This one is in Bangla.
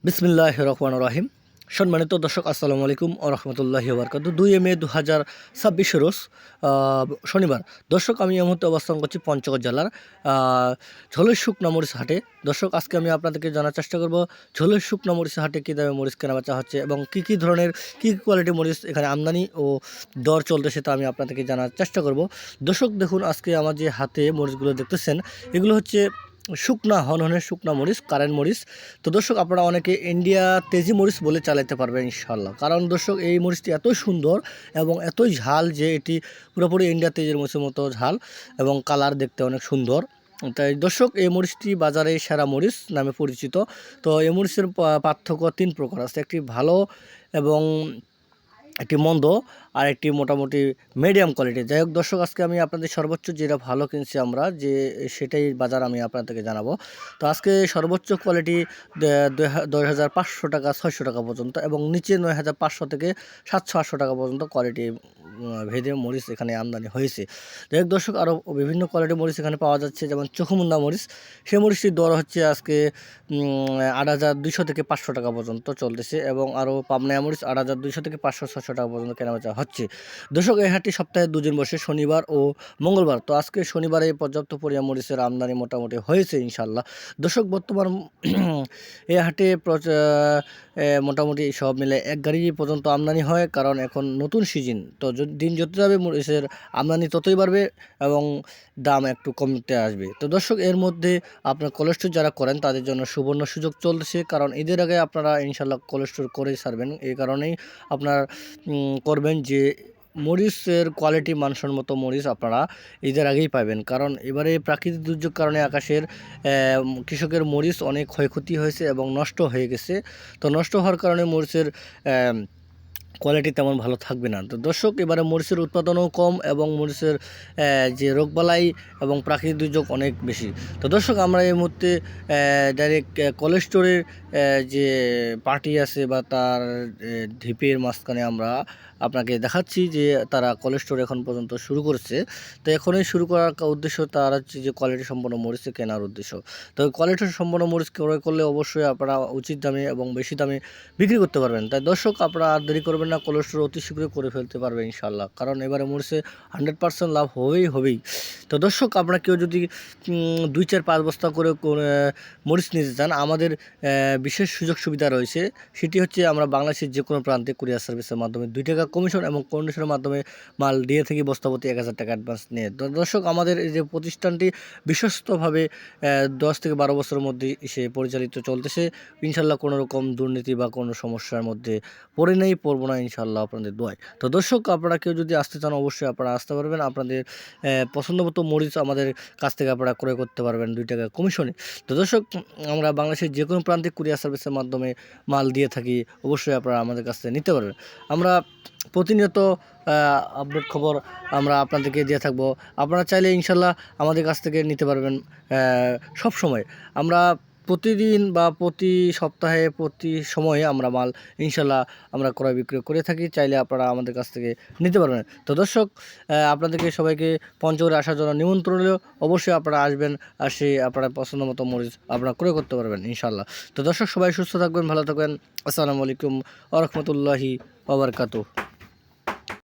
বিসমিল্লাহির রহমানির রহিম। সম্মানিত দর্শক, আসসালামু আলাইকুম ওয়া রাহমাতুল্লাহি ওয়া বারাকাতুহু। ২ মে ২০২৬ রোজ শনিবার। দর্শক, আমি এই মুহূর্তে অবস্থান করছি পঞ্চগড় জেলার ঝোলের শুকনা মরিচ হাটে। দর্শক, আজকে আমি আপনাদেরকে জানার চেষ্টা করব ঝোলের শুকনা মরিচ হাটে কী দামে মরিচ কেনাবেচা হচ্ছে এবং কী ধরনের কী কোয়ালিটির মরিচ এখানে আমদানি ও দর চলতেছে তা আমি আপনাদেরকে জানার চেষ্টা করব। দর্শক দেখুন, আজকে আমার যে হাতে মরিচগুলো দেখতেছেন এগুলো হচ্ছে শুকনা হনহনের শুকনা মরিচ, কারেন্ট মরিচ। তো দর্শক, আপনারা অনেকে ইন্ডিয়া তেজি মরিচ বলে চালাতে পারবেন ইনশাল্লাহ, কারণ দর্শক এই মরিচটি এত সুন্দর এবং এতই ঝাল যে এটি পুরোপুরি ইন্ডিয়া তেজের মরিচের মতো ঝাল এবং কালার দেখতে অনেক সুন্দর। তাই দর্শক, এই মরিচটি বাজারে সেরা মরিচ নামে পরিচিত। তো এই মরিচের পার্থক্য ৩ প্রকার আছে: একটি ভালো এবং একটি মন্দ, আর একটি মোটামুটি মিডিয়াম কোয়ালিটি। যাই হোক দর্শক, আজকে আমি আপনাদের সর্বোচ্চ যেটা ভালো কিনছি আমরা যে সেটাই বাজার আমি আপনাদেরকে জানাবো। তো আজকে সর্বোচ্চ কোয়ালিটি 10,500 টাকা 600 টাকা পর্যন্ত এবং নিচে 9,500 থেকে 700-800 টাকা পর্যন্ত কোয়ালিটি ভেদে মরিচ এখানে আমদানি হয়েছে। যাই হোক দর্শক, আরও বিভিন্ন কোয়ালিটির মরিচ এখানে পাওয়া যাচ্ছে, যেমন চোখমুন্ডা মরিচ। সেই মরিচটির দর হচ্ছে আজকে 8,200 থেকে 500 টাকা পর্যন্ত চলতেছে এবং আরও পাবনা মরিচ 8,200 থেকে 500-600 টাকা পর্যন্ত কেনাবেচা হচ্ছে। দর্শক, এই হাটটি সপ্তাহে 2 দিন বসে, শনিবার ও মঙ্গলবার। তো আজকে শনিবারে পর্যাপ্ত পরিমাণ মরিচের আমদানি মোটামুটি হয়েছে ইনশাল্লাহ। দর্শক, বর্তমান এই হাটে মোটামুটি সব মিলে 1 গাড়ি পর্যন্ত আমদানি হয়, কারণ এখন নতুন সিজন। তো দিন যত যাবে মরিচের আমদানি ততই বাড়বে এবং দাম একটু কমতে আসবে। তো দর্শক, এর মধ্যে আপনার কোলেস্টোর যারা করেন তাদের জন্য সুবর্ণ সুযোগ চলতেছে, কারণ ঈদের আগে আপনারা ইনশাল্লাহ কোলেস্টোর করেই ছাড়বেন। এই কারণেই আপনার করবেন যে মরিচের কোয়ালিটি মানসম্মত মরিচ আপনারা ঈদের আগেই পাবেন, কারণ এবারে প্রাকৃতিক দুর্যোগ কারণে আকাশের কৃষকের মরিচ অনেক ক্ষয়ক্ষতি হয়েছে এবং নষ্ট হয়ে গেছে। তো নষ্ট হওয়ার কারণে মরিচের কোয়ালিটি তেমন ভালো থাকবে না। তো দর্শক, এবারে মরিচের উৎপাদনও কম এবং মরিচের যে রোগবালাই এবং প্রাকৃতিক দুর্যোগ অনেক বেশি। তো দর্শক, আমরা এই মুহূর্তে ডাইরেক্ট কোলেস্টোরের যে পার্টি আছে বা তার ঢিপের মাঝখানে আমরা আপনাকে দেখাচ্ছি যে তারা কোলেস্টোর এখন পর্যন্ত শুরু করেছে। তো এখনই শুরু করার উদ্দেশ্য তার হচ্ছে যে কোয়ালিটি সম্পন্ন মরিচ কেনার উদ্দেশ্য। তো কোয়ালিটি সম্পন্ন মরিচ ক্রয় করলে অবশ্যই আপনারা উচিত দামে এবং বেশি দামে বিক্রি করতে পারবেন। তাই দর্শক, আপনারা আর দেরি করবেন না, কোলেস্টোর অতি শীঘ্রই করে ফেলতে পারবেন ইনশাল্লাহ, কারণ এবারে মরিচে 100% লাভ হবেই। তো দর্শক, আপনারা কেউ যদি 2-4-5 বস্তা করে মরিচ নিতে চান, আমাদের বিশেষ সুযোগ সুবিধা রয়েছে। সেটি হচ্ছে আমরা বাংলাদেশের যে কোনো প্রান্তে কুরিয়ার সার্ভিসের মাধ্যমে 2 টাকা কমিশন এবং কন্ডিশনের মাধ্যমে মাল দিয়ে থেকে বস্তাপতি 1,000 টাকা অ্যাডভান্স নিয়ে। দর্শক, আমাদের এই যে প্রতিষ্ঠানটি বিশ্বস্তভাবে 10 থেকে 12 বছরের মধ্যে সে পরিচালিত চলতেছে। ইনশাল্লাহ কোনো রকম দুর্নীতি বা কোনো সমস্যার মধ্যে পড়বো না ইনশাল্লাহ আপনাদের দোয়ায়। তো দর্শক, আপনারা কেউ যদি আসতে চান অবশ্যই আপনারা আসতে পারবেন। আপনাদের পছন্দমতো মরিচ আমাদের কাছ থেকে আপনারা ক্রয় করতে পারবেন 2 টাকা কমিশনে। তো দর্শক, আমরা বাংলাদেশের যে কোনো প্রান্তিক কুরিয়ার সার্ভিসের মাধ্যমে মাল দিয়ে থাকি, অবশ্যই আপনারা আমাদের কাছ থেকে নিতে পারবেন। আমরা প্রতিনিয়ত আপডেট খবর আমরা আপনাদেরকে দিয়ে থাকবো। আপনারা চাইলে ইনশাল্লাহ আমাদের কাছ থেকে নিতে পারবেন সব সময়। আমরা প্রতিদিন বা প্রতি সপ্তাহে প্রতি সময়ে আমরা মাল ইনশাল্লাহ আমরা ক্রয় বিক্রয় করে থাকি। চাইলে আপনারা আমাদের কাছ থেকে নিতে পারবেন। তো দর্শক, আপনাদেরকে সবাইকে পঞ্চগড়ে আসার জন্য নিমন্ত্রণ রইল। অবশ্যই আপনারা আসবেন, আসে আপনারা পছন্দ মতো মরিচ আপনারা ক্রয় করতে পারবেন ইনশাল্লাহ। তো দর্শক, সবাই সুস্থ থাকবেন, ভালো থাকবেন। আসসালামু আলাইকুম ওয়া রাহমাতুল্লাহি ওয়া বারাকাতুহু।